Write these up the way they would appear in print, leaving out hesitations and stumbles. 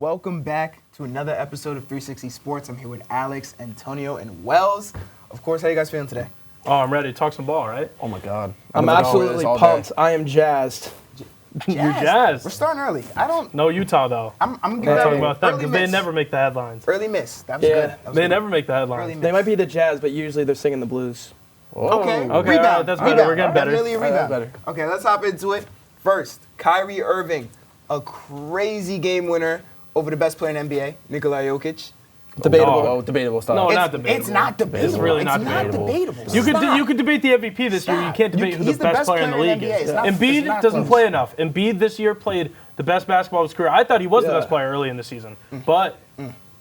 Welcome back to another episode of 360 Sports. I'm here with Alex, Antonio, and Wells. Of course, how you guys feeling today? Oh, I'm ready to talk some ball, right? Oh my God. I'm absolutely pumped. I am jazzed. You're jazzed. We're starting early. No Utah, though. I'm We're not talking about them because they never make the headlines. Early miss. That was good. That was They good. never make the headlines. They might be the Jazz, but usually they're singing the blues. Okay. Okay, Rebound. all right, that's better. Rebound. We're getting better. Definitely a rebound. better. Okay, let's hop into it. First, Kyrie Irving, a crazy game winner over the best player in NBA, Nikola Jokic. Debatable. Oh, debatable stuff. No, It's not debatable. It's not debatable. It's really not debatable. You could debate the MVP this year. You can't debate who the He's best player in the league NBA. is. It's not- Embiid it's not doesn't close. play enough. Embiid this year played the best basketball of his career. I thought he was the best player early in the season, but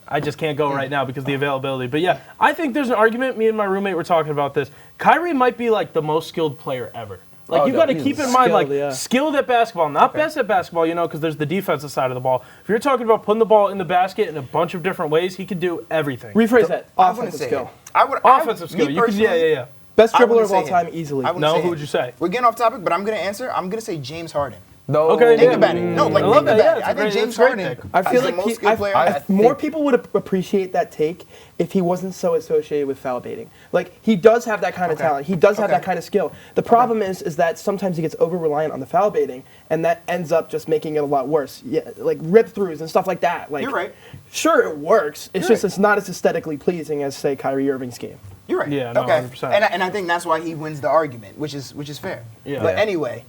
I just can't go right now because of the availability. But yeah, I think there's an argument. Me and my roommate were talking about this. Kyrie might be like the most skilled player ever. Like, you got to keep in mind, like, skilled at basketball, not best at basketball, you know, because there's the defensive side of the ball. If you're talking about putting the ball in the basket in a bunch of different ways, he could do everything. Rephrase that. Offensive skill. Offensive skill. You could, yeah. Best I dribbler wouldn't of all say time, him. easily. No, who would you say? We're getting off topic, but I'm going to answer. I'm going to say James Harden. No. Okay, Think about it. No, like, I love think that. about it. Yeah, I think James great Harden pick. I feel is the like most skilled player. more people would appreciate that take if he wasn't so associated with foul baiting. Like, he does have that kind of talent. He does have that kind of skill. The problem is that sometimes he gets over-reliant on the foul baiting, and that ends up just making it a lot worse. Yeah, like rip-throughs and stuff like that. Like, You're right. Sure, it works. It's You're just right. It's not as aesthetically pleasing as, say, Kyrie Irving's game. You're right. Yeah, no, okay. 100%. And I think that's why he wins the argument, which is fair. Yeah. But anyway,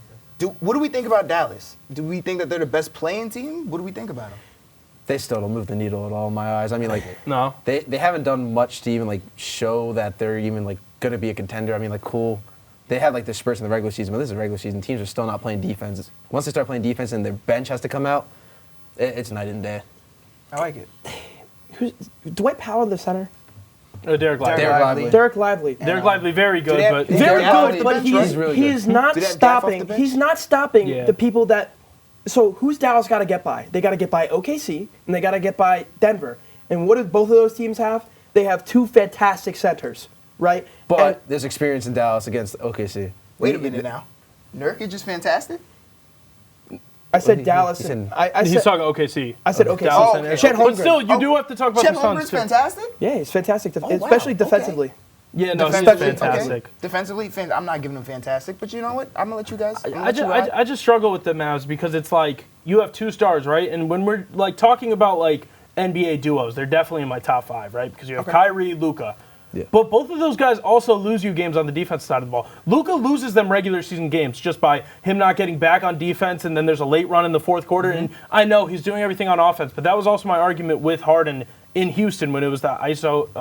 what do we think about Dallas? Do we think that they're the best playing team? What do we think about them? They still don't move the needle at all in my eyes. I mean, like, No. they haven't done much to even, like, show that they're even, like, going to be a contender. I mean, like, cool. They had, like, the spurts in the regular season, but this is a regular season. Teams are still not playing defense. Once they start playing defense and their bench has to come out, it's night and day. I like it. Dwight Powell, the center? Derrick Lively. Derrick Lively. Derrick Lively, very good, but Very Gaff good, off but the bench, right? he is not Do they have Gaff off the stopping. bench? He's not stopping Yeah. the people that. So who's Dallas got to get by? They got to get by OKC and they got to get by Denver. And what do both of those teams have? They have two fantastic centers, right? But And there's experience in Dallas against OKC. Wait a minute now. Nurkic is fantastic? I said he Dallas. said- And I he's said talking OKC. I said OKC. Dallas Oh, and okay. Chet But Holmgren. still, you do have to talk about Chet the Suns, Holmgren's too. fantastic? Yeah, he's fantastic, wow, especially okay. defensively. Yeah, no, he's Defensively, fantastic. okay. Defensively, I'm not giving him fantastic, but you know what? I'm going to let you guys. I just struggle with the Mavs because it's like you have two stars, right? And when we're like talking about like NBA duos, they're definitely in my top five, right? Because you have Kyrie, Luka. Yeah. But both of those guys also lose you games on the defense side of the ball. Luka loses them regular season games just by him not getting back on defense, and then there's a late run in the fourth quarter. And I know he's doing everything on offense, but that was also my argument with Harden in Houston when it was the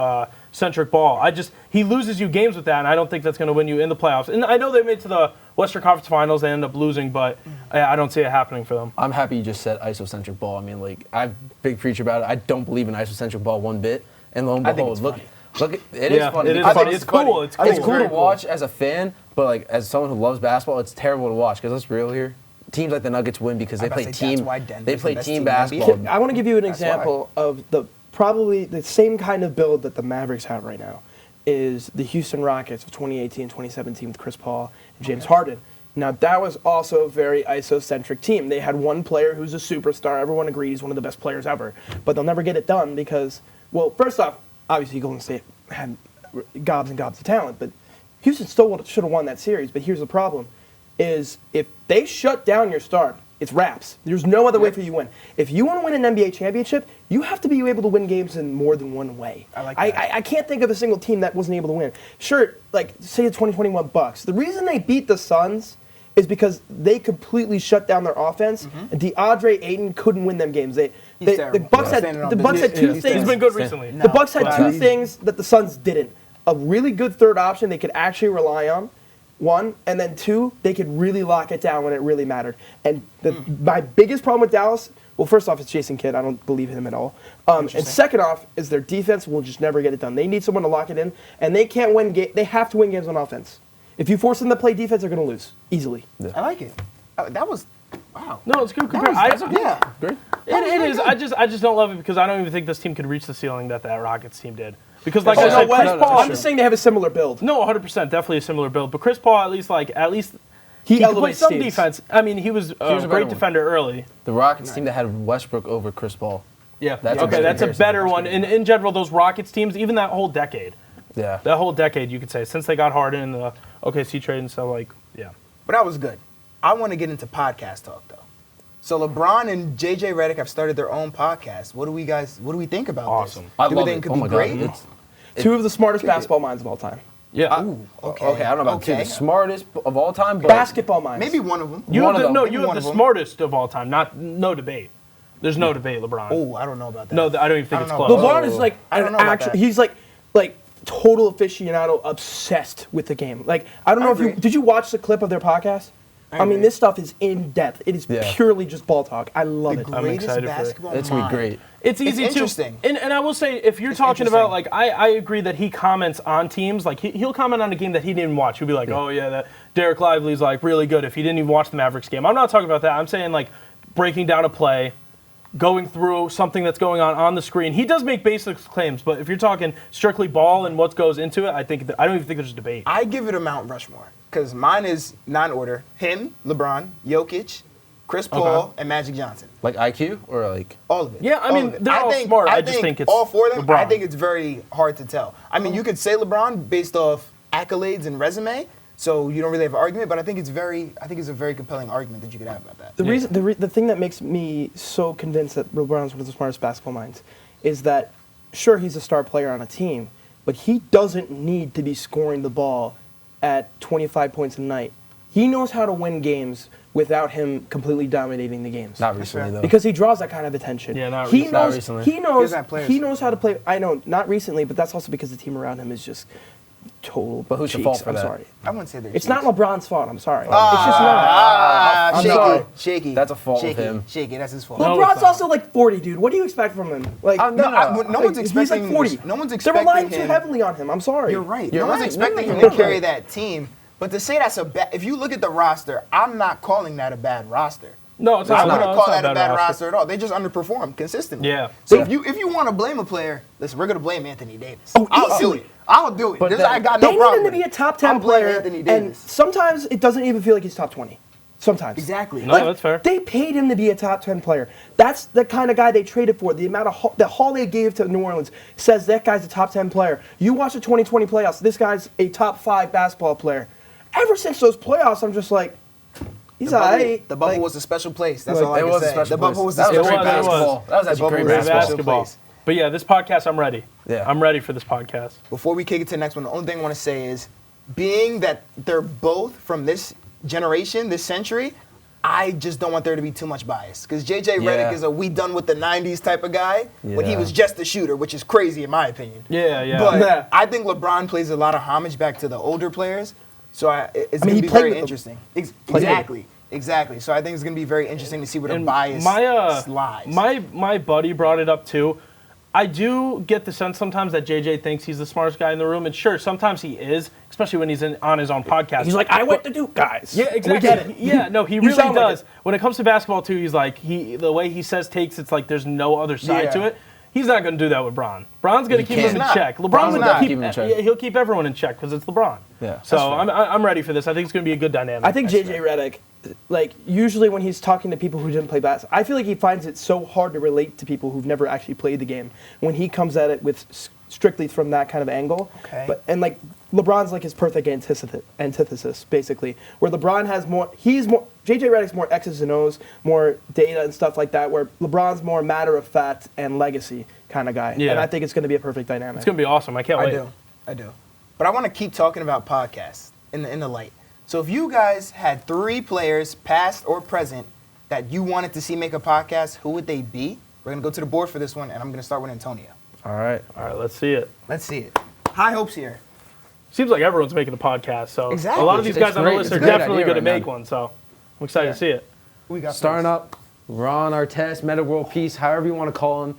ISO-centric ball. He loses you games with that, and I don't think that's going to win you in the playoffs. And I know they made it to the Western Conference Finals. They end up losing, but I don't see it happening for them. I'm happy you just said isocentric ball. I mean, like, I'm a big preacher about it. I don't believe in isocentric ball one bit. And lo and I think behold, it's look, it is funny. It is because funny. It's cool. It's cool. It's cool Very to watch as a fan, but like as someone who loves basketball, it's terrible to watch. Because let's be real here, teams like the Nuggets win because they I'm about play to say, team. that's why Denver's They the play best team team in the basketball. NBA. I want to give you an That's example of probably the same kind of build that the Mavericks have right now is the Houston Rockets of 2018 and 2017 with Chris Paul and James Harden. Now, that was also a very isocentric team. They had one player who's a superstar. Everyone agreed he's one of the best players ever. But they'll never get it done because, well, first off, obviously Golden State had gobs and gobs of talent, but Houston still should have won that series. But here's the problem, is if they shut down your star, it's wraps. There's no other way for you to win. If you want to win an NBA championship, you have to be able to win games in more than one way. I like that. I can't think of a single team that wasn't able to win. Sure, like, say the 2021 Bucks. The reason they beat the Suns is because they completely shut down their offense, and DeAndre Ayton couldn't win them games. The Bucks had two things. He's been good recently. The Bucks had two things that the Suns didn't. A really good third option they could actually rely on, one, and then two, they could really lock it down when it really mattered. And my biggest problem with Dallas, well, first off, it's Jason Kidd. I don't believe him at all. And second off, is their defense will just never get it done. They need someone to lock it in, and they can't win. They have to win games on offense. If you force them to play defense, they're going to lose easily. I like it. That was, wow. No, it's good compared. Yeah. It is. I just don't love it because I don't even think this team could reach the ceiling that Rockets team did. Because like I said, Chris Paul. I'm just saying they have a similar build. No, 100%, definitely a similar build. But Chris Paul, at least he could play some defense. I mean, he was a great defender early. The Rockets team that had Westbrook over Chris Paul. Yeah. That's a okay, good that's a comparison. better one. And in general, those Rockets teams, even that whole decade, Yeah. that whole decade, you could say, since they got Harden and the OKC trade and stuff, like, yeah. But that was good. I want to get into podcast talk, though. So LeBron and JJ Redick have started their own podcast. What do we think about Awesome. this? I Do love we think it. it Oh could my be God. great? It's- Two of the smartest basketball minds of all time. Yeah. Okay. Okay, I don't know about two, Okay. the smartest of all time, but Basketball minds. Maybe one of them. You One have of the, them. no, Maybe you have one the of them. smartest of all time. No debate. There's no debate, LeBron. Oh, I don't know about that. No, I don't even think I it's don't know. close. LeBron is like I don't an know about actual. that. He's like total aficionado, obsessed with the game. Like I don't know if agree. did you watch the clip of their podcast? I mean, agree. this stuff is in depth. It is Yeah. purely just ball talk. I love The it. greatest excited for it. basketball it's gonna mind. be great. It's easy interesting. to, and I will say, if you're talking interesting. about, like, I agree that he comments on teams, like, he'll comment on a game that he didn't watch. He'll be like, oh, yeah, that Derrick Lively's, like, really good if he didn't even watch the Mavericks game. I'm not talking about that. I'm saying, like, breaking down a play, going through something that's going on the screen. He does make basic claims, but if you're talking strictly ball and what goes into it, I don't even think there's a debate. I give it a Mount Rushmore because mine is non-order. Him, LeBron, Jokic, Chris Paul, and Magic Johnson. Like IQ or like All of it. Yeah, I All mean, of it. they're all smart. I just think it's all four of them. LeBron. I think it's very hard to tell. I mean, you could say LeBron based off accolades and resume, so you don't really have an argument. But I think it's a very compelling argument that you could have about that. The thing that makes me so convinced that LeBron's one of the smartest basketball minds is that, sure, he's a star player on a team, but he doesn't need to be scoring the ball at 25 points a night. He knows how to win games without him completely dominating the games. not recently though. Because he draws that kind of attention. Yeah, not he recently. knows, Not recently. He knows. He's not players. He knows how to play. I know, not recently, but that's also because the team around him is just total. But who's the cheeks. fault for I'm that? sorry. I wouldn't say they're It's not cheats. LeBron's fault. I'm sorry. it's just not. I'm shaky, sorry. shaky. That's a fault of shaky, him. Shaky, that's his fault. No, it's LeBron's not. also like 40, dude. What do you expect from him? Like, No one's he's expecting. like 40. No one's They're expecting relying him. too heavily on him. I'm sorry. You're right. You're no one's right. expecting No, him you're to carry right. that team. But to say that's a bad, if you look at the roster, I'm not calling that a bad roster. No, it's I not. wouldn't No, call it's that not a bad roster at all. They just underperform consistently. Yeah. So Yeah. if you want to blame a player, listen, we're gonna blame Anthony Davis. Oh, I'll do easily. it. I'll do it. But I got They no need problem. him to with be a it. top 10 I'll blame player, Anthony and Davis. sometimes it doesn't even feel like he's top 20. Sometimes. Exactly. No, that's fair. They paid him to be a top 10 player. That's the kind of guy they traded for. The amount of the haul they gave to New Orleans says that guy's a top 10 player. You watch the 2020 playoffs, this guy's a top 5 basketball player. Ever since those playoffs, I'm just like, he's The all bubble, right. the bubble Like, was a special place. That's Like, all I It can was a say. special The bubble place. was a That was special great It was. place. basketball. That was actually bubble great was a basketball. special Basketball. place. But yeah, this podcast, I'm ready. Yeah. I'm ready for this podcast. Before we kick it to the next one, the only thing I want to say is, being that they're both from this generation, this century, I just don't want there to be too much bias. Because J.J. Yeah. Redick is a we done with the 90s type of guy, when he Yeah. was just a shooter, which is crazy in my opinion. Yeah, yeah. But Yeah. I think LeBron plays a lot of homage back to the older players, so it's going he to be played very with them. interesting. Played Exactly. So I think it's going to be very interesting to see where the And bias lies. my buddy brought it up too. I do get the sense sometimes that JJ thinks he's the smartest guy in the room, and sure, sometimes he is, especially when he's on his own podcast. he's like, I went to Duke, guys. Yeah, exactly. We get it. Yeah, no, he You really sound like does. it. When it comes to basketball too, he's like the way he says takes, it's like there's no other side Yeah. to it. He's not going to do that with Bron. Bron's going to keep him in can't. check. LeBron Bron's would not. keep Keep him in check. Yeah, he'll keep everyone in check because it's LeBron. Yeah. So That's I'm ready for this. I think it's going to be a good dynamic. I think JJ Redick, like, usually when he's talking to people who didn't play basketball, I feel like he finds it so hard to relate to people who've never actually played the game when he comes at it with strictly from that kind of angle. Okay. And like, LeBron's like his perfect antithesis, basically, where LeBron has more, JJ Redick's more X's and O's, more data and stuff like that, where LeBron's more matter of fact and legacy kind of guy. Yeah. And I think it's going to be a perfect dynamic. it's going to be awesome. I can't wait. I do. But I want to keep talking about podcasts in the light. So if you guys had 3 players, past or present, that you wanted to see make a podcast, who would they be? We're going to go to the board for this one, and I'm going to start with Antonio. All right. All right, let's see it. Let's see it. High hopes here. Seems like everyone's making a podcast, so Exactly. a lot of these It's guys on the great. list It's are a great definitely idea going to right make now. one. So I'm excited to see it. Who we got Starting first? up, Ron Artest, Meta World Peace, however you want to call him.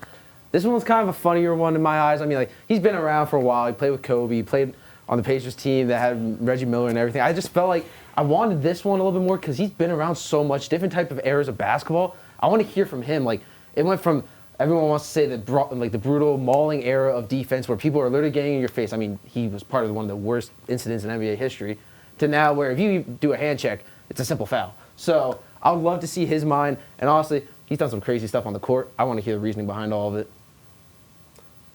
This one's kind of a funnier one in my eyes. I mean, like, he's been around for a while. He played with Kobe. He played on the Pacers team that had Reggie Miller and everything. I just felt like I wanted this one a little bit more because he's been around so much, different type of eras of basketball. I want to hear from him. Like, it went from everyone wants to say the brutal mauling era of defense where people are literally getting in your face. I mean, he was part of one of the worst incidents in NBA history, to now where if you do a hand check, it's a simple foul. So I would love to see his mind. And honestly, He's done some crazy stuff on the court. I want to hear the reasoning behind all of it.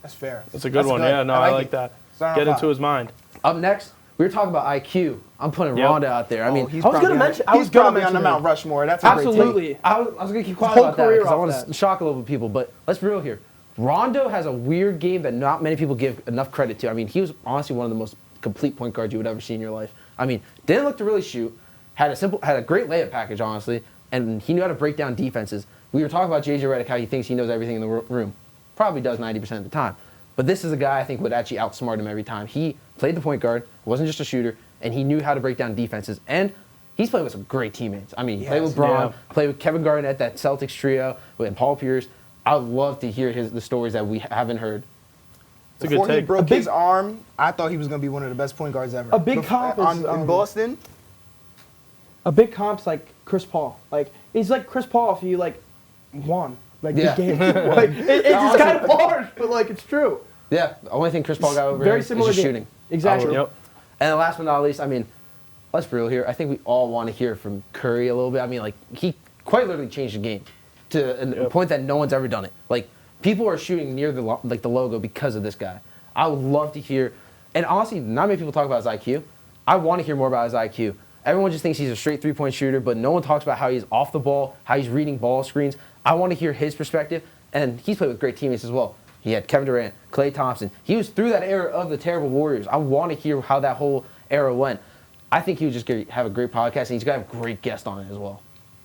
That's fair. That's a good one. Yeah, no, I like that. Get into his mind. Up next, we were talking about IQ. I'm putting Rondo out there. I mean, he's I was going to mention on the Mount Rushmore. That's a great take. Absolutely. I was going to keep quiet whole about that career because I off want that. to shock a little bit people. But let's be real here. Rondo has a weird game that not many people give enough credit to. I mean, he was honestly one of the most complete point guards you would ever see in your life. I mean, didn't look to really shoot. Had a great layup package, honestly, and he knew how to break down defenses. We were talking about JJ Redick, how he thinks he knows everything in the room. Probably does 90% of the time. But this is a guy I think would actually outsmart him every time. He played the point guard, wasn't just a shooter, and he knew how to break down defenses. And he's played with some great teammates. I mean, he played with Braun, played with Kevin Garnett, that Celtics trio, and Paul Pierce. I would love to hear the stories that we haven't heard. It's a Before good he take. broke his arm, I thought he was going to be one of the best point guards ever. A big comp is, in Boston. A big comp's like Chris Paul. Like, he's like Chris Paul if you, like, won. Like, the game. Like, it's just kind of harsh, but, like, it's true. Yeah, the only thing Chris Paul got over Very him similar is just game. shooting. Exactly. Yep. And last but not least, I mean, let's be real here. I think we all want to hear from Curry a little bit. I mean, like, he quite literally changed the game to a point that no one's ever done it. Like, people are shooting near the logo because of this guy. I would love to hear, and honestly, not many people talk about his IQ. I want to hear more about his IQ. Everyone just thinks he's a straight three-point shooter, but no one talks about how he's off the ball, how he's reading ball screens. I want to hear his perspective, and he's played with great teammates as well. He had Kevin Durant, Klay Thompson. He was through that era of the terrible Warriors. I want to hear how that whole era went. I think he would just have a great podcast, and he's going to have great guests on it as well.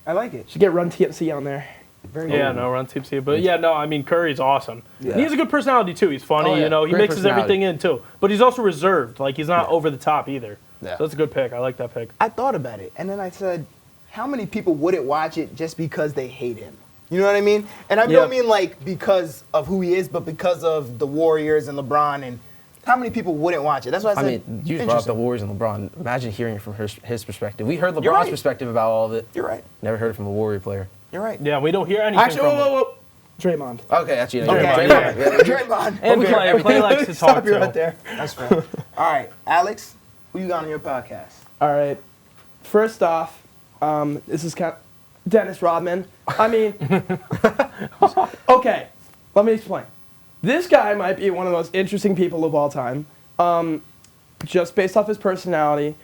I like it. Should get Run TMC on there. Run TMC. But I mean, Curry's awesome. Yeah. And he has a good personality too. He's funny, Oh, yeah. you know. He Great mixes everything in too. But he's also reserved. Like, he's not over the top either. Yeah. So that's a good pick. I like that pick. I thought about it, and then I said, how many people wouldn't watch it just because they hate him? You know what I mean? And I don't mean like because of who he is, but because of the Warriors and LeBron. And how many people wouldn't watch it? That's why I said. I mean, you just brought up the Warriors and LeBron. Imagine hearing it from his perspective. We heard LeBron's right. perspective about all of it. You're right. Never heard it from a Warrior player. You're right. Yeah, we don't hear anything Actually, from him. whoa. Draymond. Okay, that's you. Okay, Draymond. And Clay likes to talk Stop you too. right there. That's fair. All right, Alex, who you got on your podcast? All right. First off, this is kind of Dennis Rodman. I mean, okay, let me explain. This guy might be one of the most interesting people of all time, just based off his personality.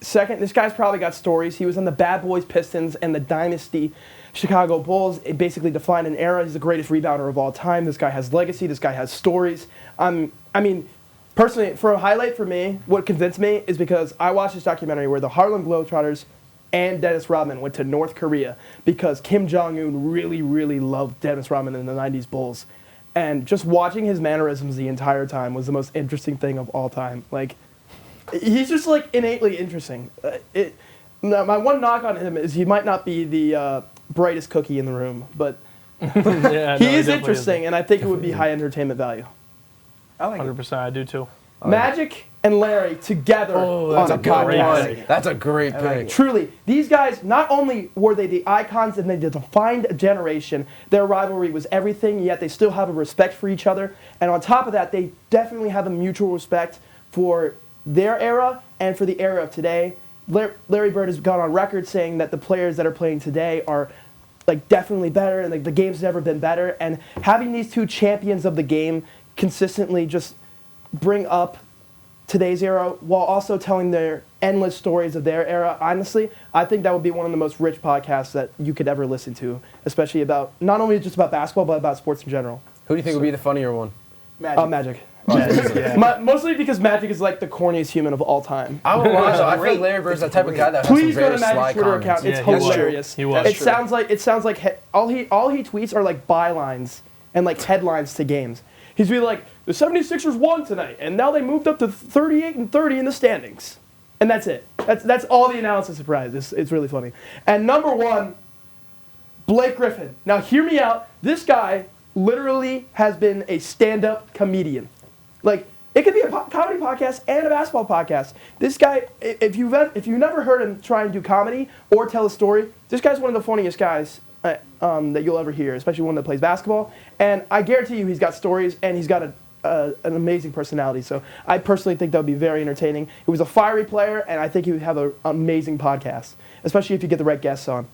Second, this guy's probably got stories. He was on the Bad Boys Pistons and the Dynasty Chicago Bulls. It basically defined an era. He's the greatest rebounder of all time. This guy has legacy. This guy has stories. I mean, personally, for a highlight for me, what convinced me is because I watched this documentary where the Harlem Globetrotters and Dennis Rodman went to North Korea because Kim Jong-un really, really loved Dennis Rodman in the 90s Bulls. And just watching his mannerisms the entire time was the most interesting thing of all time. Like, he's just, like, innately interesting. My one knock on him is he might not be the brightest cookie in the room, but he is interesting, and I think it would be high entertainment value. I like 100%, I do too. Magic and Larry together That's on a a great podcast. pick. That's a great pick. Truly, these guys, not only were they the icons and they defined a generation, their rivalry was everything, yet they still have a respect for each other. And on top of that, they definitely have a mutual respect for their era and for the era of today. Larry Bird has gone on record saying that the players that are playing today are like definitely better and like the game's never been better. And having these two champions of the game consistently just bring up today's era while also telling their endless stories of their era, honestly, I think that would be one of the most rich podcasts that you could ever listen to, especially about, not only just about basketball, but about sports in general. Who do you think would be the funnier one? Magic. Mostly because Magic is like the corniest human of all time. I would watch. I feel like Larry Bird's that type of guy that has Please some go very to Magic's sly Twitter comments. account. It's Yeah, he was. hilarious. He was. It sounds like all he tweets are like bylines and like headlines to games. He's really like, the 76ers won tonight, and now they moved up to 38-30 in the standings. And that's it. That's all the analysis of Rise. It's really funny. And number one, Blake Griffin. Now hear me out. This guy literally has been a stand-up comedian. Like, it could be a comedy podcast and a basketball podcast. This guy, if you've never heard him try and do comedy or tell a story, this guy's one of the funniest guys that you'll ever hear, especially one that plays basketball. And I guarantee you he's got stories and he's got an amazing personality. So I personally think that would be very entertaining. He was a fiery player, and I think he would have an amazing podcast, especially if you get the right guests on.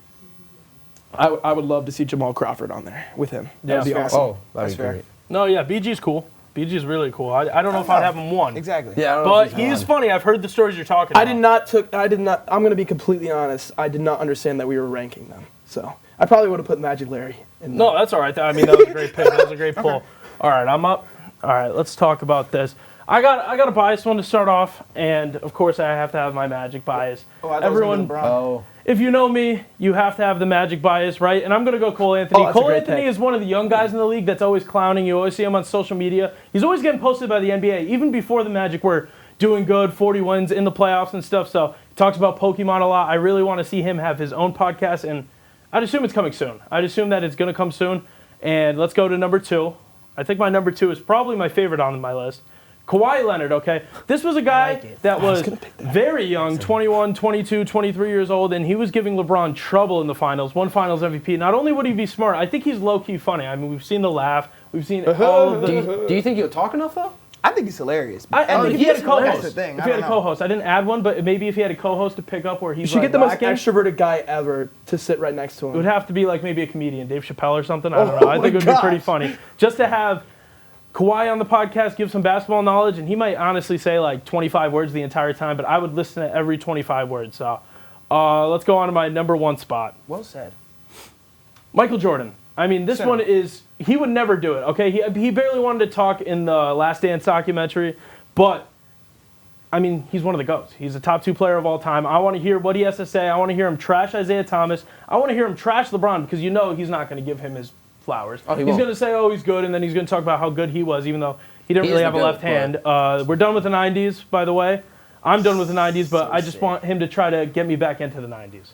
I would love to see Jamal Crawford on there with him. Yeah, That'd be fair. awesome. Oh, that'd That's be fair. great. No, yeah, BG's cool. BG's really cool. I don't know if I'd have him one. Exactly. Yeah, I don't know But if he is won. funny. I've heard the stories you're talking about. I did not, I'm going to be completely honest. I did not understand that we were ranking them. So I probably would have put Magic Larry in No, there. that's all right. I mean, that was a great pick. That was a great pull. All right, I'm up. All right, let's talk about this. I got a biased one to start off, and of course I have to have my Magic bias. Oh, I thought it was gonna be LeBron. Oh, If you know me, you have to have the Magic bias, right? And I'm going to go Cole Anthony. Oh, that's a Cole great Anthony pick. is one of the young guys in the league that's always clowning. You always see him on social media. He's always getting posted by the NBA. Even before the Magic were doing good, 40 wins in the playoffs and stuff. So he talks about Pokemon a lot. I really want to see him have his own podcast, and I'd assume it's coming soon. I'd assume that it's going to come soon. And let's go to number 2. I think my number 2 is probably my favorite on my list. Kawhi Leonard, okay? This was a guy that was very young, 21, 22, 23 years old, and he was giving LeBron trouble in the finals, won finals MVP. Not only would he be smart, I think he's low-key funny. I mean, we've seen the laugh. We've seen all of the... do you think he'll talk enough though? I think he's hilarious. If he had a co-host. That's the thing. If I he had a don't know. co-host. I didn't add one, but maybe if he had a co-host to pick up where he's You should get the most lacking, extroverted guy ever to sit right next to him. it would have to be like maybe a comedian, Dave Chappelle or something. I don't know. I think it would be pretty funny. Just to have Kawhi on the podcast, give some basketball knowledge, and he might honestly say like 25 words the entire time, but I would listen to every 25 words. So let's go on to my number 1 spot. Well said. Michael Jordan. I mean, this Center. one is, he would never do it, okay? He barely wanted to talk in the Last Dance documentary, but, I mean, he's one of the GOATs. He's a top 2 player of all time. I want to hear what he has to say. I want to hear him trash Isaiah Thomas. I want to hear him trash LeBron, because you know he's not going to give him his flowers. Oh, he he's won't. going to say, oh, he's good, and then he's going to talk about how good he was, even though he didn't He really is have the a GOAT, left hand. We're done with the 90s, by the way. I'm done with the 90s, but I just want him to try to get me back into the 90s.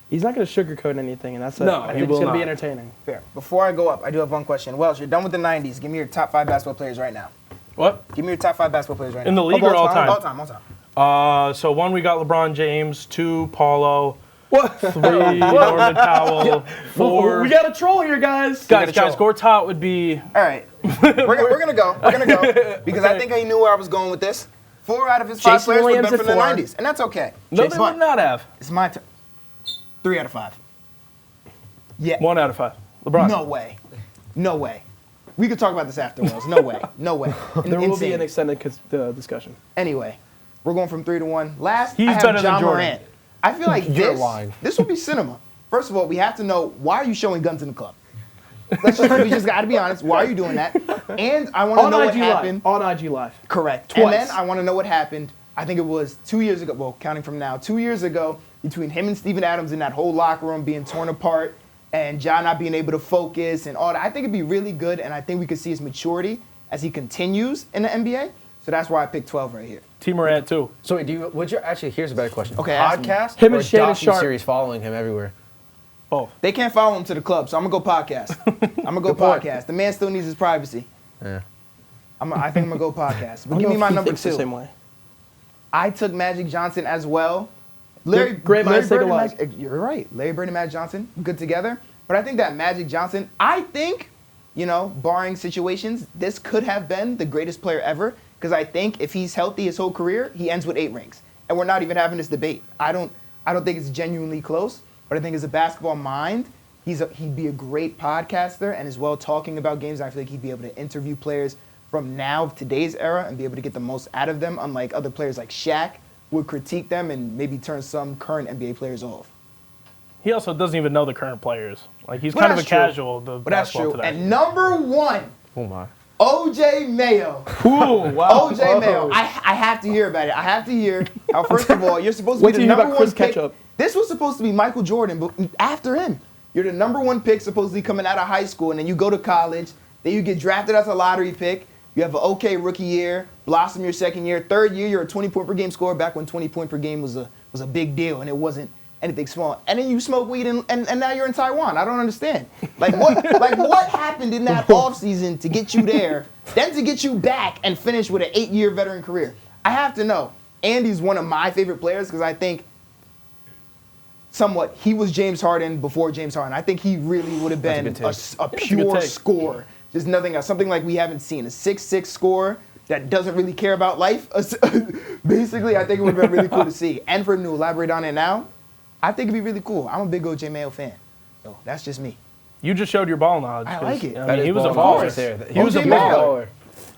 He's not going to sugarcoat anything, and that's No, I he think it's will going to be not. entertaining. Fair. Before I go up, I do have one question. Welsh, you're done with the 90s. Give me your top 5 basketball players right now. What? Give me your top 5 basketball players right In the now. league or all time? All time, all time. So 1, we got LeBron James. 2, Paulo. What? 3, Norman Powell. 4, We got a troll here, guys. guys, Gortat would be... All right. We're going to go. We're going to go. Because I think I knew where I was going with this. 4 out of his 5 Jason players would have Williams been from at the 4. 90s. And that's okay. No, Jason, they would not have. It's my turn. 3 out of 5. Yeah. 1 out of 5. LeBron. No way. No way. We could talk about this after, Wells. No way. No way. There will be Insane. an extended discussion. Anyway, we're going from 3 to 1. Last, He's I have better than John Jordan. Morant. I feel like You're lying. this will be cinema. First of all, we have to know, why are you showing guns in the club? We just got to be honest. Why are you doing that? And I want to On know what IG happened. Live. On IG Live. Correct. Twice. And then I want to know what happened. I think it was 2 years ago, well, counting from now, 2 years ago, between him and Steven Adams in that whole locker room being torn apart and John not being able to focus and all that. I think it'd be really good, and I think we could see his maturity as he continues in the NBA. So that's why I picked 12 right here. T. Morant, too. So wait, actually, here's a better question. Okay, ask me. Podcast Him or and Shannon Sharp. docu-series following him everywhere? Both. They can't follow him to the club, so I'm going to go podcast. I'm going to go podcast. The man still needs his privacy. Yeah. I think I'm going to go podcast. But I give don't me know my if he number thinks the 2. same way. I took Magic Johnson as well. Larry Great minds Bird think and alike. You're right. Larry Bird and Magic Johnson, good together. But I think that Magic Johnson, I think, barring situations, this could have been the greatest player ever. Because I think if he's healthy his whole career, he ends with 8 rings. And we're not even having this debate. I don't think it's genuinely close. But I think as a basketball mind, he'd be a great podcaster and as well talking about games. I feel like he'd be able to interview players from now, today's era, and be able to get the most out of them, unlike other players like Shaq would critique them and maybe turn some current NBA players off. He also doesn't even know the current players. Like, he's But kind of a that's true. casual of the But that's basketball true. today. And number 1, Oh my. OJ Mayo. Ooh, wow. OJ Mayo. I have to hear about it. I have to hear how, first of all, you're supposed to Wait be till the you hear number about 1 Chris pick. Ketchup. This was supposed to be Michael Jordan, but after him. You're the number 1 pick supposedly coming out of high school, and then you go to college. Then you get drafted as a lottery pick. You have an okay rookie year, blossom your second year. Third year, you're a 20-point per game scorer back when 20 point per game was a big deal, and it wasn't anything small. And then you smoke weed, and now you're in Taiwan. I don't understand. Like what happened in that offseason to get you there, then to get you back and finish with an 8-year veteran career? I have to know. Andy's one of my favorite players because I think somewhat he was James Harden before James Harden. I think he really would have been a pure take. scorer. Just nothing else. Something like we haven't seen. A 6'6" scorer that doesn't really care about life. Basically, I think it would have been really cool to see. And for him to elaborate on it now, I think it'd be really cool. I'm a big OJ Mayo fan. Oh, that's just me. You just showed your ball knowledge. I like it. I That mean, is he was a ball baller. right there. He was a OJ baller.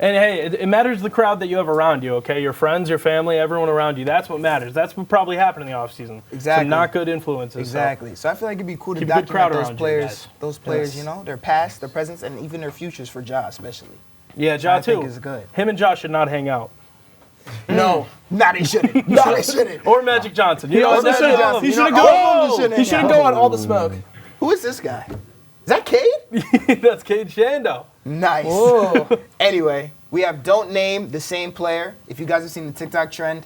And hey, it matters the crowd that you have around you, okay? Your friends, your family, everyone around you. That's what matters. That's what probably happened in the offseason. Exactly. Some not good influences. so- Exactly. So I feel like it'd be cool to Keep a good crowd document those around you, players. guys. Those players, Yes. you know, their past, their presents, and even their futures for Ja, especially. Yeah, Ja I think too. is good. Him and Josh should not hang out. No, they shouldn't. No, they shouldn't. Or Magic Johnson. You He know, also that's should. all of He them. should You know, go. shouldn't He shouldn't hang go out. on All the Smoke. Who is this guy? Is that Cade? That's Cade Shando. Nice. Whoa. Anyway, we have don't name the same player. If you guys have seen the TikTok trend,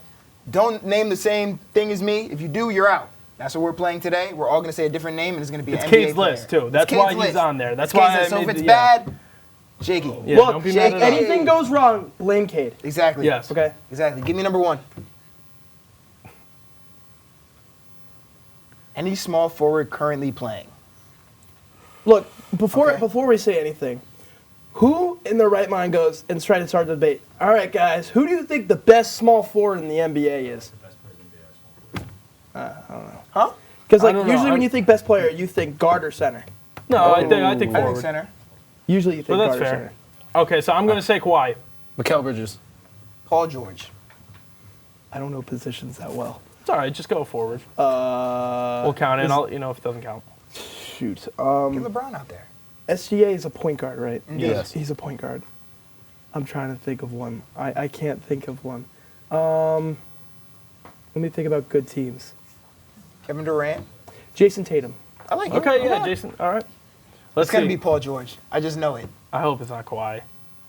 don't name the same thing as me. If you do, you're out. That's what we're playing today. We're all going to say a different name, and it's going to be It's an NBA Cade's player. list, too. It's That's Cade's why he's list. on there. That's It's Cade's why I list. So if made it's the- yeah. bad, shaky. Yeah, Look, don't be Jake, mad at us. anything goes wrong, blame Cade. Exactly. Yes. Okay. Exactly. Give me number one. Any small forward currently playing? Look, before Okay. we say anything, who in their right mind goes and tries to start the debate? All right, guys, who do you think the best small forward in the NBA is? Huh? Because I like don't know. usually when you think best player, you think guard or center. No, I think I think forward. center. Usually you think Well, that's guard or fair. center. Okay, so I'm going to say Kawhi. Mikal Bridges. Paul George. I don't know positions that well. It's all right. Just go forward. We'll count it, and I'll let you know if it doesn't count. Shoot. Get LeBron out there. SGA is a point guard, right? Yes. He's a point guard. I'm trying to think of one. I can't think of one. Let me think about good teams. Kevin Durant. Jason Tatum. I like him. Okay, yeah, Jason. Jason. All right. Let's It's going to see. be Paul George. I just know it. I hope it's not Kawhi.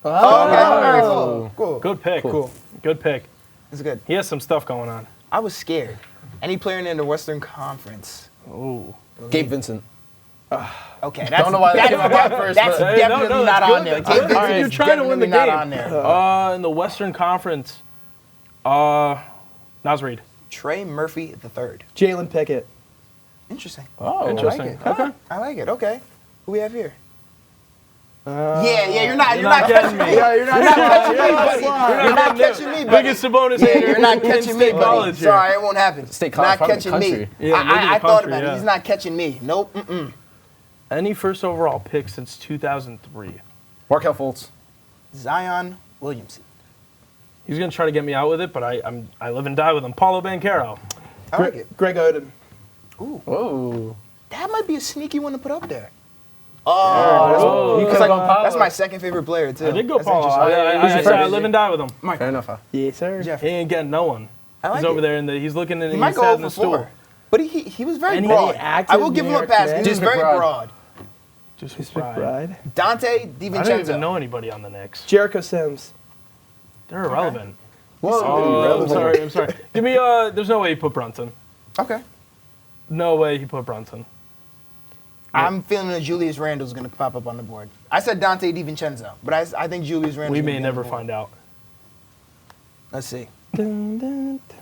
Oh, okay. All right, cool. Good pick. Cool. Good pick. It's good. He has some stuff going on. I was scared. Any player in the Western Conference. Ooh. Gabe Vincent. Okay, that's, Don't know why that came that's, up first, that's but- Hey, no, definitely no, not that's on good. there. That's Gabe good. Vincent You're is trying to win the definitely game. not on there. In the Western Conference, Nas Reed. Trey Murphy III. Jalen Pickett. Interesting. Oh, Interesting. I like it. Okay. I like it. Okay. Who we have here? Uh, Yeah, you're not You're not catching getting me. me. You're not catching me, buddy. You're not catching me, buddy. Biggest Sabonis Yeah, hater you're not in catching me, state buddy. college here. Sorry, it won't happen. State Not college, probably catching the me. country. Yeah, maybe I the thought country, about it. yeah. He's not catching me. Nope. Mm-mm. Any first overall pick since 2003. Markelle Fultz. Zion Williamson. He's gonna try to get me out with it, but I live and die with him. Paulo Banchero. I like it. Greg Oden. Ooh, Whoa. that might be a sneaky one to put up there. Oh, You That's, could've like, gone Paulo. that's my second favorite player too. I did go That's Paulo. interesting. I your said I favorite? live and die with him. Fair enough. Yes, sir. Jeff. He ain't getting no one. I like He's over it. there, and he's looking in. He He might sat go in the over stool. 4. But he was very Any broad. active I will give New him a York pass. Knicks? He was very McBride. broad. Just He's McBride. McBride. Dante I don't even DiVincenzo. know anybody on the Knicks. Jericho Sims. They're irrelevant. Whoa. Oh, I'm sorry. Give me. There's no way he put Brunson. Okay. No way he put Brunson. I'm feeling that Julius Randle's going to pop up on the board. I said Dante DiVincenzo, but I think Julius Randle. We may never find out. Let's see. Dun, dun, dun.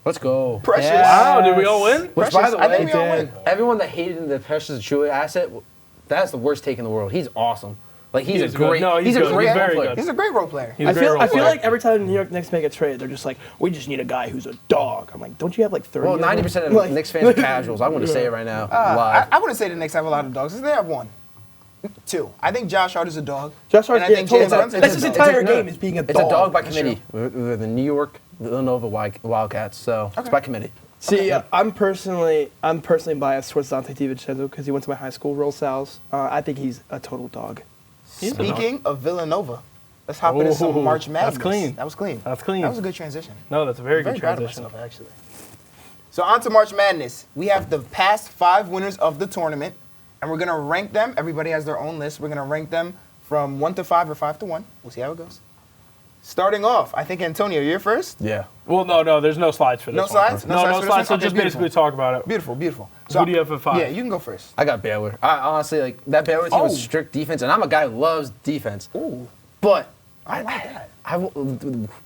Let's go. Precious. Wow, did we all win? Which, by Precious. the I think way, we all win. everyone that hated the Precious Achiuwa asset, that's the worst take in the world. He's awesome. Like he's He a is good. great. No, he's a good. great He's role very player. good. He's a great role player. He's a I great feel role player. like every time the New York Knicks make a trade, they're just like, we just need a guy who's a dog. I'm like, don't you have like 30? Well, of them? 90% of Like- Knicks fans are casuals. I want to say it right now, live. I wouldn't say the Knicks have a lot of dogs. They have 1. 2. I think Josh Hart is a dog. Josh Hart, and I yeah, think totally. James Brunson That's is his a dog. entire game is being a It's dog. a dog by That's committee. We're the New York Villanova Wildcats, so it's by committee. See, I'm personally biased towards Dante DiVincenzo because he went to my high school, Roll Sal's. I think he's a total dog. Speaking of Villanova, let's hop into some Ooh, March Madness. that's clean. That was clean. That's clean. That was a good transition. No, that's a very Very good proud of transition. myself, actually. So on to March Madness. We have the past 5 winners of the tournament, and we're going to rank them. Everybody has their own list. We're going to rank them from 1 to 5 or 5 to 1. We'll see how it goes. Starting off, I think, Antonio, you're first. Yeah. Well, no, there's no slides for this No one. slides? No No, slides no for this slides. So one? Okay, just beautiful. basically talk about it. Beautiful, beautiful. Who do you have at 5? Yeah, you can go first. I got Baylor. I honestly like that Baylor team was Oh. strict defense, and I'm a guy who loves defense. Ooh, But I like that.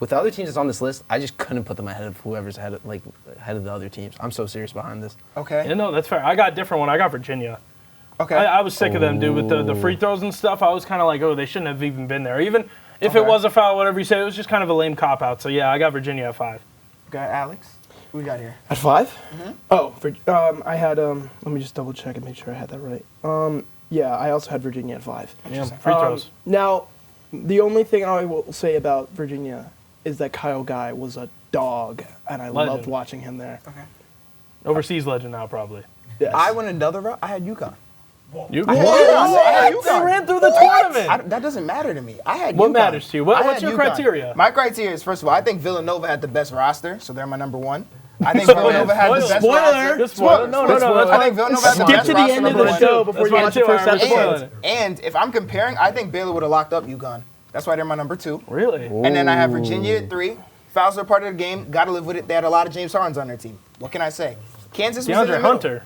with the other teams that's on this list, I just couldn't put them ahead of whoever's ahead of the other teams. I'm so serious behind this. Okay. Yeah, no, that's fair. I got a different one. I got Virginia. Okay. I was sick of them, dude, with the free throws and stuff. I was kind of like, oh, they shouldn't have even been there. Even if it Okay. was a foul, whatever you say, it was just kind of a lame cop-out. So, yeah, I got Virginia at 5. Got Alex. Who we got here? At 5? Oh, I had, let me just double check and make sure I had that right. Yeah, I also had Virginia at 5. Yeah, free throws. Now, the only thing I will say about Virginia is that Kyle Guy was a dog, and I Legend. loved watching him there. Okay. Overseas legend now, probably. Yes. I went another route. I had UConn. You I had They UConn. ran through the tournament. That doesn't matter to me. I had What UConn. matters to you? I What's had your UConn. criteria? My criteria is, first of all, I think Villanova had the best roster, so they're my number 1. I think Villanova had the best roster. Good spoiler. No. I think Villanova had the Skip best to the roster. end of number the one. show before you watch the first episode. And if I'm comparing, I think Baylor would have locked up UConn. That's why they're my number 2. Really? And then I have Virginia at 3. Fouls are part of the game. Got to live with it. They had a lot of James Hardens on their team. What can I say? Kansas was in the DeAndre middle. Hunter.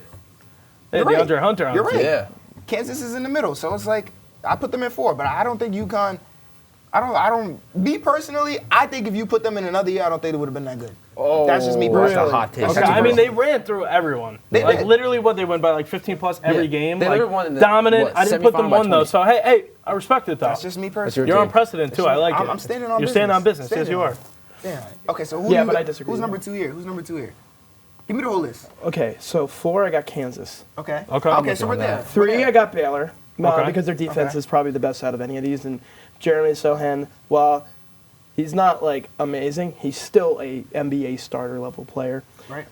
They had You're right. DeAndre Hunter on You're the right. team. Yeah. Kansas is in the middle, so it's like I put them in 4, but I don't think UConn. Me personally, I think if you put them in another year, I don't think it would have been that good. Oh, That's just me that's personally. a hot take. Okay, That's I mean, personal. they ran through everyone. They Like, did. literally, they win by like 15 plus every Yeah. game. They Like, literally won in the, dominant. what, I didn't put them semifinal by 1 though. 20. So hey, I respect it though. That's just me That's your personally. You're on take. precedent too. I like it. I'm standing on You're business. standing on business. Standing Yes, you on are. it. Yeah. Okay, so who? Yeah, you but got- I disagree Who's with number that. 2 here? Who's number 2 here? Give me the whole list. Okay, so 4, I got Kansas. Okay. Okay. Okay, so we're on there. that. 3, I got Baylor. Okay. Because their defense Okay. is probably the best out of any of these. And Jeremy Sohan, while he's not like amazing, he's still a NBA starter level player. Right.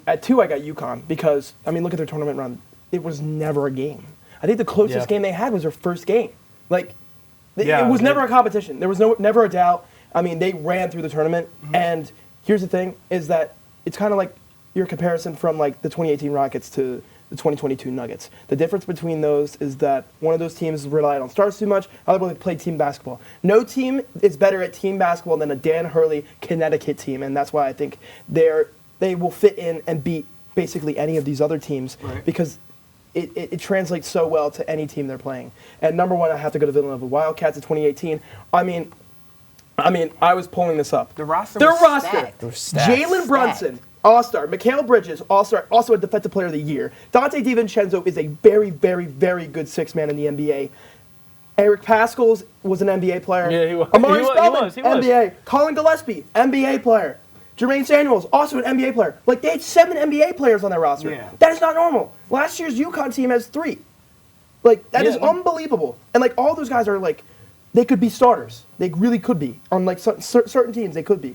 At 2, I got UConn because, I mean, look at their tournament run. It was never a game. I think the closest Yeah. game they had was their first game. Like, Yeah, it was they- never a competition. There was never a doubt. I mean, they ran through the tournament. And here's the thing, is that it's kind of like your comparison from like the 2018 Rockets to the 2022 Nuggets. The difference between those is that one of those teams relied on stars too much, other one played team basketball. No team is better at team basketball than a Dan Hurley Connecticut team, and that's why I think they will fit in and beat basically any of these other teams Right. because it translates so well to any team they're playing. And number 1, I have to go to Villanova Wildcats in 2018. I mean, I was pulling this up. The roster Their was roster: stacked. They were stacked. Jalen Brunson, All-Star; Mikal Bridges, All-Star, also a Defensive Player of the Year. Dante DiVincenzo is a very, very, very good 6-man in the NBA. Eric Pascal was an NBA player. Yeah, he was. Amari He was, Spellman, he was. NBA. Colin Gillespie, NBA player. Jermaine Samuels, also an NBA player. Like, they had 7 NBA players on their roster. Yeah. That is not normal. Last year's UConn team has 3. Like, that is Yeah. unbelievable. And, like, all those guys are, like, they could be starters. They really could be. On, like, certain teams, they could be.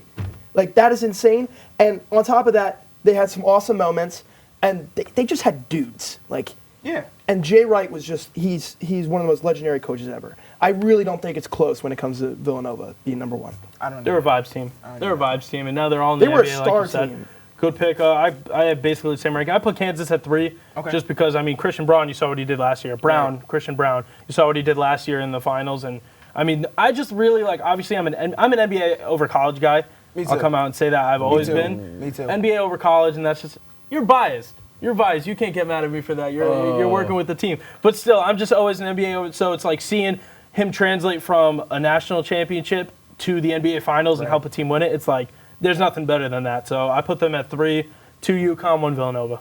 Like, that is insane. And on top of that, they had some awesome moments. And they just had dudes. Like, Yeah. and Jay Wright was just, he's one of the most legendary coaches ever. I really don't think it's close when it comes to Villanova being number 1. I don't know. They're a vibes team. They're a vibes team, and now they're all in They the were a NBA, like star you said. team. Good pick. I have basically the same ranking. I put Kansas at 3, Okay. just because, I mean, Christian Braun, you saw what he did last year. Christian Braun, you saw what he did last year in the finals. And, I mean, I just really, like, obviously I'm an NBA over college guy. Me I'll too. come out and say that. I've always too. been. Me too. NBA over college, and that's just, you're biased. You're biased. You can't get mad at me for that. You're working with the team. But still, I'm just always an NBA over, so it's like seeing him translate from a national championship to the NBA Finals and help a team win it. It's like, there's nothing better than that. So I put them at 3, 2 UConn, 1 Villanova.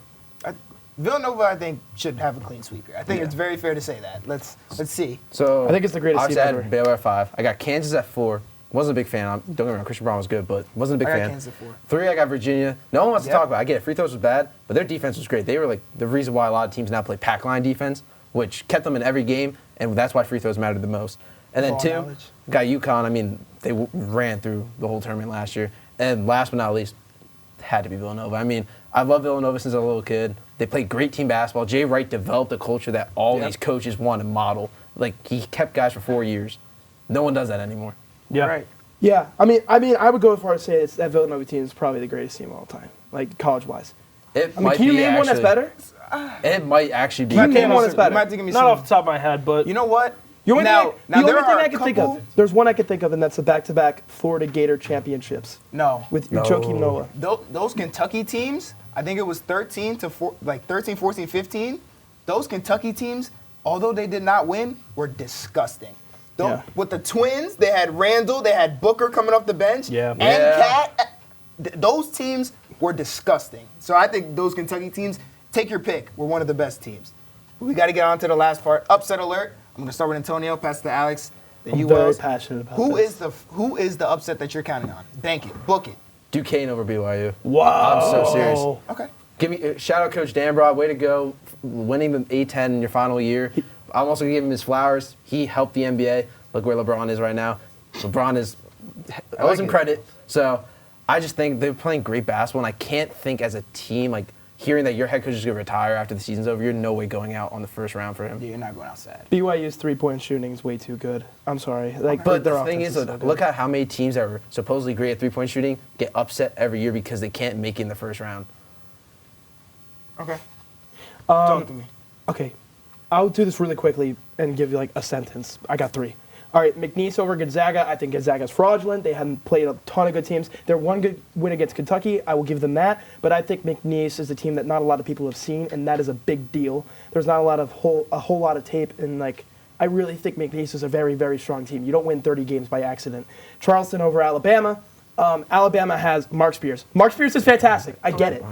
Villanova, I think, should have a clean sweep here. I think it's very fair to say that. Let's see. So I think it's the greatest obviously team I ever. had Baylor at 5. I got Kansas at 4. Wasn't a big fan. Don't get me wrong, Christian Braun was good, but wasn't a big I got fan. Kansas at 4. 3, I got Virginia. No one wants to Yep. talk about it. I get it. Free throws was bad, but their defense was great. They were like the reason why a lot of teams now play pack line defense, which kept them in every game, and that's why free throws mattered the most. And then Ball 2, knowledge. got UConn. I mean, they ran through the whole tournament last year. And last but not least, had to be Villanova. I mean, I love Villanova since I was a little kid. They played great team basketball. Jay Wright developed a culture that all Yep. these coaches want to model. Like, he kept guys for 4 years. No one does that anymore. Yeah. Right. Yeah, I mean, I would go as far as say that Villanova team is probably the greatest team of all time, like college-wise. It I mean, might can you be name one that's actually- better? It might actually be. Can you name Give one me that's some- better? You might have to give me Not some. off the top of my head, but You know what? The only now, thing, now the there only thing are I a can think couple- of, there's one I can think of, and that's the back-to-back Florida Gator championships No. with No. Joakim Noah. Those Kentucky teams, I think it was 13, 14, 15. Those Kentucky teams, although they did not win, were disgusting. Yeah. With the Twins, they had Randall, they had Booker coming off the bench, Yeah. and Yeah. Cat. Those teams were disgusting. So I think those Kentucky teams, take your pick, were one of the best teams. We got to get on to the last part. Upset alert. I'm going to start with Antonio, pass it to Alex. Then I'm you very Wells. passionate about Who this. is the upset that you're counting on? Bank it, book it. Duquesne over BYU. Wow. I'm so serious. Okay. Give me shout out Coach Dambrod. Way to go, winning the A10 in your final year. I'm also gonna give him his flowers. He helped the NBA. Look where LeBron is right now. LeBron is owes him credit. So I just think they're playing great basketball, and I can't think as a team like hearing that your head coach is gonna retire after the season's over. You're no way going out on the first round for him. Yeah, you're not going outside. BYU's 3-point shooting is way too good. I'm sorry. Like, But their the thing offense is, so good. look at how many teams that are supposedly great at 3-point shooting get upset every year because they can't make it in the first round. Okay. Talk to me. Okay, I'll do this really quickly and give you like a sentence. I got 3. All right, McNeese over Gonzaga. I think Gonzaga's fraudulent. They haven't played a ton of good teams. They're one good win against Kentucky. I will give them that. But I think McNeese is a team that not a lot of people have seen, and that is a big deal. There's not a whole lot of tape, and like I really think McNeese is a very, very strong team. You don't win 30 games by accident. Charleston over Alabama. Alabama has Mark Spears. Mark Spears is fantastic. I get it.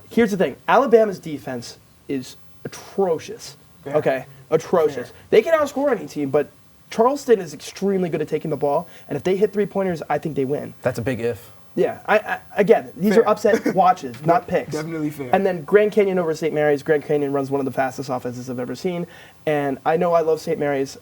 Here's the thing. Alabama's defense is atrocious. Fair. Okay? Atrocious. Fair. They can outscore any team, but Charleston is extremely good at taking the ball, and if they hit 3-pointers, I think they win. That's a big if. Yeah. Again, these Fair. are upset watches, not picks. Definitely fair. And then Grand Canyon over St. Mary's. Grand Canyon runs one of the fastest offenses I've ever seen, and I know I love St. Mary's,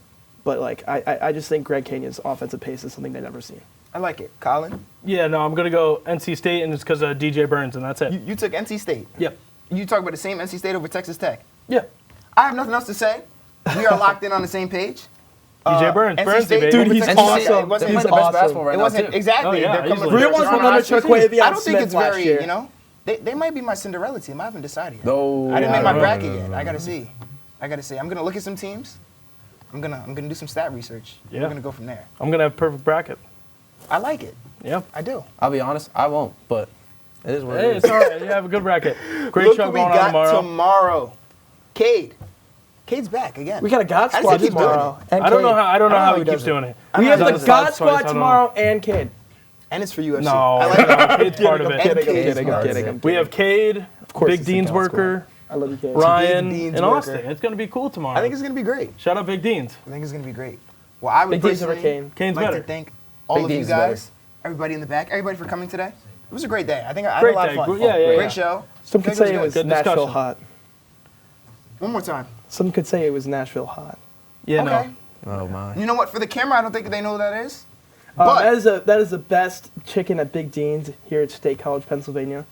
but like I just think Grand Canyon's offensive pace is something they've never seen. I like it. Colin, Yeah, no, I'm going to go NC State, and it's because of DJ Burns, and that's it. you took NC State. Yep. You talk about the same NC State over Texas Tech. Yeah. I have nothing else to say. We are locked in on the same page. DJ Burns. NC Burnsy, State baby. Dude, over he's Texas Tech. awesome. It wasn't, They're He's playing the best awesome. basketball right it now, wasn't too. exactly. Oh, yeah, They're coming easily. from Real ones Toronto will never High chuck School. Wavy I on don't think it's Smith last very, year. you know, they might be my Cinderella team. I haven't decided yet. No. I didn't make my no, bracket no, no, yet. no, I no. gotta see. I'm gonna look at some teams. I'm gonna do some stat research. Yeah. We're gonna go from there. I'm going to have a perfect bracket. I like it. Yeah. I do. I'll be honest, I won't, but it is what Hey, it is. it's all right. You have a good bracket. Great Look show what we going on got tomorrow. Cade. Cade's back again. We got a God How does Squad he keep doing tomorrow. it? and I don't know Cade. how. I don't know how he does keeps it. doing it. We have Done the this God last twice, I Squad don't tomorrow and Cade. And it's for UFC. No, I like it. it's part of I'm it. kidding, I'm Cade's kidding, part I'm of kidding, it. I'm We kidding. have Cade, course Big it's the Dean's God worker, I love you, Cade. Ryan, Big Dean's and worker. Austin. It's going to be cool tomorrow. I think it's gonna be great. Shout out Big Dean's. I think it's gonna be great. Well, I would Big Dean's over personally Kane. Kane's like better. to thank all Big of you Dean's guys, everybody in the back, everybody for coming today. It was a great day. I think I had Great a lot day. of fun. Yeah, yeah, Great yeah. show. Some I could think say it was good Nashville discussion. hot. One more time. Some could say it was Nashville hot. Yeah, Okay. no. Oh my. You know what? For the camera, I don't think they know who that is. But That is the best chicken at Big Dean's here at State College, Pennsylvania.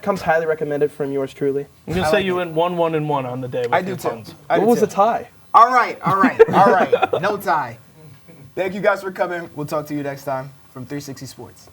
Comes highly recommended from yours truly. I'm going to I say like you it. went 1-1-1 on the day with I do your too. puns. I What do was too. the tie? All right. No tie. Thank you guys for coming. We'll talk to you next time from 360 Sports.